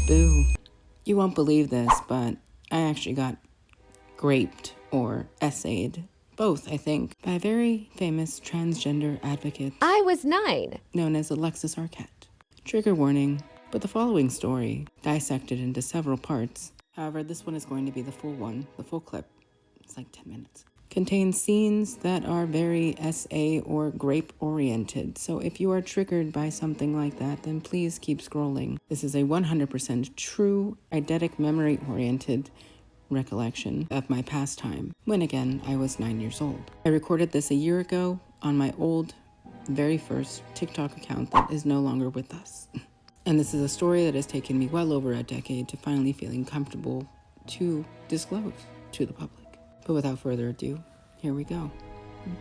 Boo. You won't believe this, but I actually got graped or essayed, both, I think, by a very famous transgender advocate I was 9. known as Alexis Arquette. Trigger warning, but the following story, dissected into several parts, however, this one is going to be the full one, the full clip, it's like 10 minutes, contains scenes that are very SA or grape-oriented, so if you are triggered by something like that, then please keep scrolling. This is a 100% true, eidetic memory-oriented recollection of my pastime, when again, I was 9 years old. I recorded this a year ago on my old, very first TikTok account that is no longer with us. And this is a story that has taken me well over a decade to finally feeling comfortable to disclose to the public. But without further ado, here we go.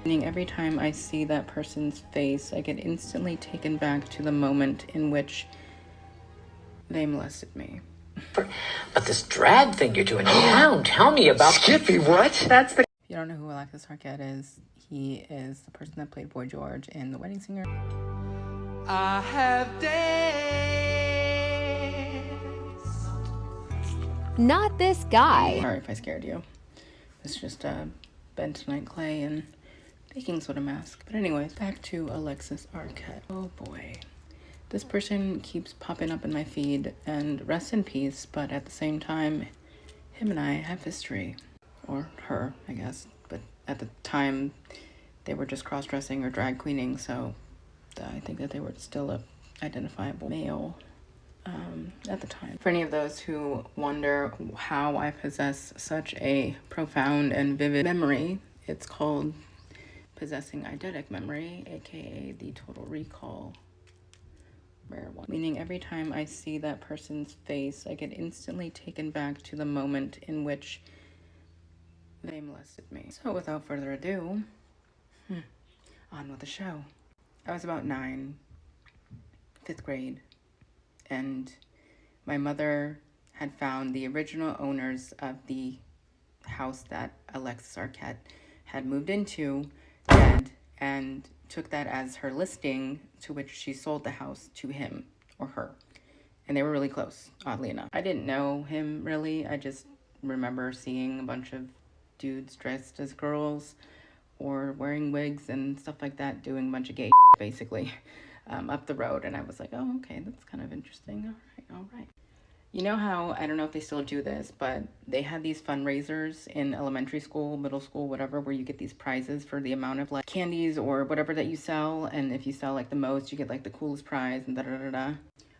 Every time I see that person's face, I get instantly taken back to the moment in which they molested me. But this drag thing you're doing in town, tell me about... Skippy, what? That's the... If you don't know who Alexis Arquette is, he is the person that played Boy George in The Wedding Singer. I have days. Not this guy. Sorry if I scared you. It's just bentonite clay and baking soda mask. But anyways, back to Alexis Arquette. Oh boy. This person keeps popping up in my feed, and rest in peace, but at the same time, him and I have history. Or her, I guess. But at the time, they were just cross-dressing or drag queening, so I think that they were still a identifiable male at the time. For any of those who wonder how I possess such a profound and vivid memory, it's called possessing eidetic memory, aka the total recall rare one. Meaning every time I see that person's face, I get instantly taken back to the moment in which they molested me. So without further ado, on with the show. I was about 9, 5th grade, and my mother had found the original owners of the house that Alexis Arquette had moved into dead, and took that as her listing, to which she sold the house to him or her. And they were really close, oddly enough. I didn't know him really. I just remember seeing a bunch of dudes dressed as girls or wearing wigs and stuff like that, doing a bunch of gay basically, up the road. And I was like, oh, okay, that's kind of interesting. All right. You know how, I don't know if they still do this, but they had these fundraisers in elementary school, middle school, whatever, where you get these prizes for the amount of like candies or whatever that you sell. And if you sell like the most, you get like the coolest prize and da-da-da-da.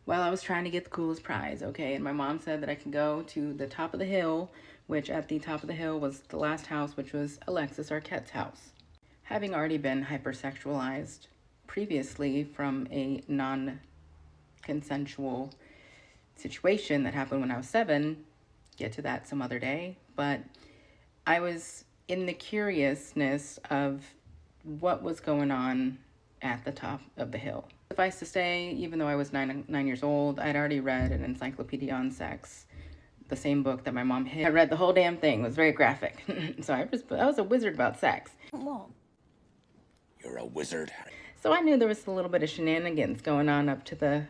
Well, I was trying to get the coolest prize, okay? And my mom said that I could go to the top of the hill, which at the top of the hill was the last house, which was Alexis Arquette's house. Having already been hypersexualized previously from a non-consensual situation that happened when I was 7, get to that some other day, but I was in the curiousness of what was going on at the top of the hill. Suffice to say, even though I was 9 years old, I'd already read an encyclopedia on sex, the same book that my mom hid. I read the whole damn thing. It was very graphic. So I was a wizard about sex. You're a wizard. So I knew there was a little bit of shenanigans going on up to the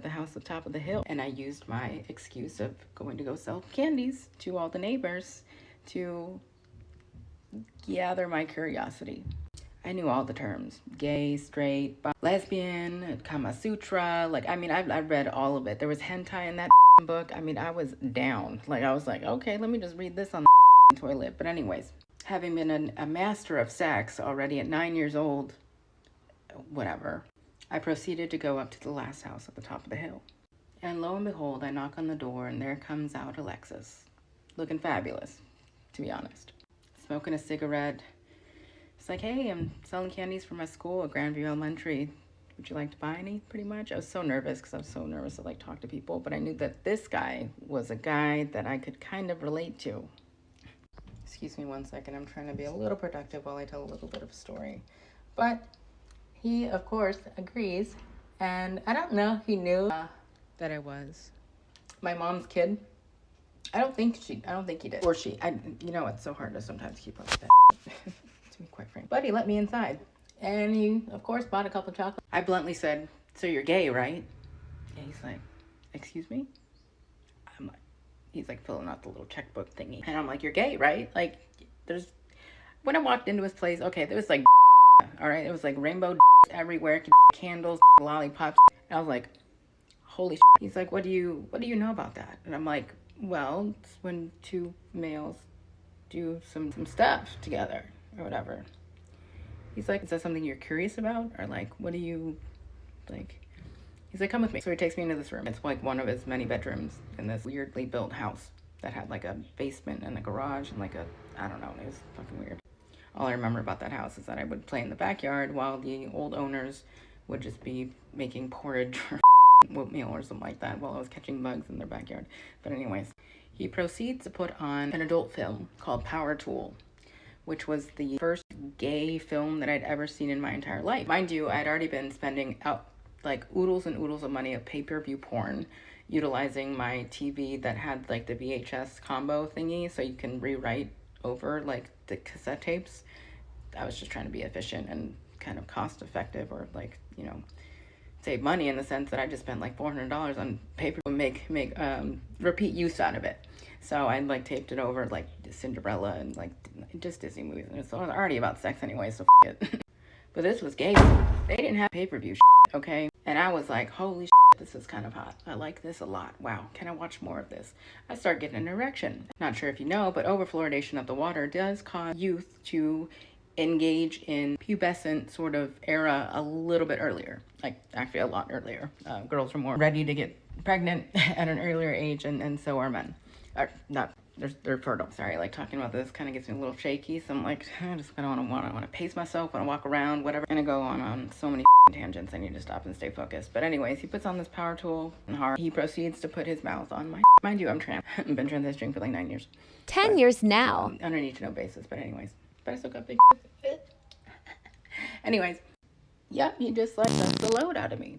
house at the top of the hill. And I used my excuse of going to go sell candies to all the neighbors to gather my curiosity. I knew all the terms: gay, straight, lesbian, Kama Sutra. Like, I mean, I read all of it. There was hentai in that book. I mean, I was down. Like, I was like, okay, let me just read this on the toilet. But anyways, having been a master of sex already at 9 years old, whatever, I proceeded to go up to the last house at the top of the hill. And lo and behold, I knock on the door, and there comes out Alexis, looking fabulous, to be honest, smoking a cigarette. It's like, hey, I'm selling candies for my school at Grandview Elementary. Would you like to buy any? Pretty much. I was so nervous because I was so nervous to like talk to people, but I knew that this guy was a guy that I could kind of relate to. Excuse me 1 second. I'm trying to be a little productive while I tell a little bit of a story. But he, of course, agrees. And I don't know if he knew that I was my mom's kid. I don't think he did. Or she. You know, it's so hard to sometimes keep up with that. To be quite frank. But he let me inside. And he, of course, bought a couple of chocolates. I bluntly said, so you're gay, right? And he's like, excuse me? I'm like, he's like filling out the little checkbook thingy. And I'm like, you're gay, right? Like, when I walked into his place, okay, there was like, all right, it was like rainbow everywhere, candles, lollipops. And I was like, holy shit. He's like, what do you know about that? And I'm like, well, it's when two males do some stuff together or whatever. He's like, is that something you're curious about? Or like, what do you, like, he's like, come with me. So he takes me into this room. It's like one of his many bedrooms in this weirdly built house that had like a basement and a garage and like a, I don't know, it was fucking weird. All I remember about that house is that I would play in the backyard while the old owners would just be making porridge or oatmeal or something like that while I was catching bugs in their backyard. But anyways, he proceeds to put on an adult film called Power Tool, which was the first gay film that I'd ever seen in my entire life. Mind you, I'd already been spending out like oodles and oodles of money of pay-per-view porn, utilizing my TV that had like the VHS combo thingy so you can rewrite over like the cassette tapes. I was just trying to be efficient and kind of cost effective, or like, you know, save money in the sense that I just spent like $400 on paper and make repeat use out of it. So I like taped it over like Cinderella and like just Disney movies, and it's already about sex anyway, so f it. But this was gay. They didn't have pay-per-view shit, okay? And I was like, holy shit, this is kind of hot. I like this a lot. Wow, can I watch more of this? I start getting an erection. Not sure if you know, but overfluoridation of the water does cause youth to engage in pubescent sort of era a little bit earlier. Like, actually a lot earlier. Girls are more ready to get pregnant at an earlier age, and so are men. Or not, they're fertile. Sorry, like talking about this kind of gets me a little shaky. So I'm like, I just kind of want to pace myself, want to walk around, whatever. I'm gonna go on so many tangents. I need to stop and stay focused. But anyways, he puts on this power tool and hard. He proceeds to put his mouth on my. Mind you, I'm trans. I've been transitioning for like 9 years. 10 years now. On a need to know basis. But anyways, but I still got big. Anyways, yeah, he just like sucks the load out of me.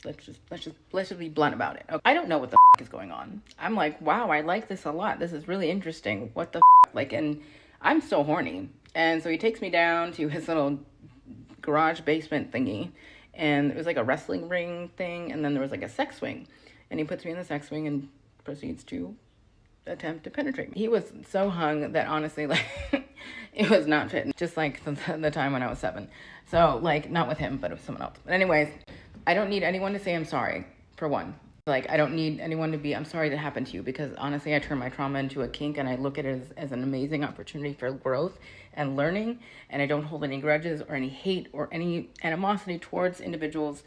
Let's just be blunt about it. Okay. I don't know what the is going on. I'm like, wow, I like this a lot. This is really interesting. What the like, and I'm so horny. And so he takes me down to his little garage basement thingy, and it was like a wrestling ring thing, and then there was like a sex swing, and he puts me in the sex swing and proceeds to attempt to penetrate me. He was so hung that honestly, like, it was not fitting. Just like the time when I was 7. So like, not with him, but with someone else. But anyways, I don't need anyone to say I'm sorry, for one. Like, I don't need anyone to be, I'm sorry that happened to you, because honestly, I turn my trauma into a kink, and I look at it as an amazing opportunity for growth and learning, and I don't hold any grudges or any hate or any animosity towards individuals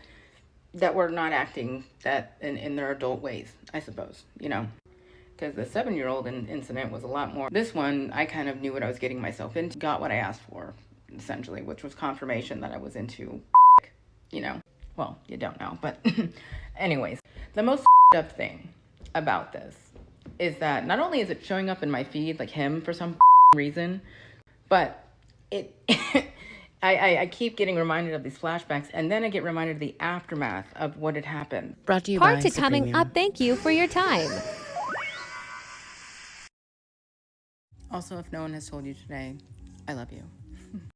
that were not acting that in their adult ways, I suppose, you know. Because the 7-year-old incident was a lot more. This one, I kind of knew what I was getting myself into, got what I asked for, essentially, which was confirmation that I was into, you know. Well, you don't know, but anyways, the most up thing about this is that not only is it showing up in my feed, like him for some reason, but it, I keep getting reminded of these flashbacks, and then I get reminded of the aftermath of what had happened. Brought to you by Part to coming up. Thank you for your time. Also, if no one has told you today, I love you.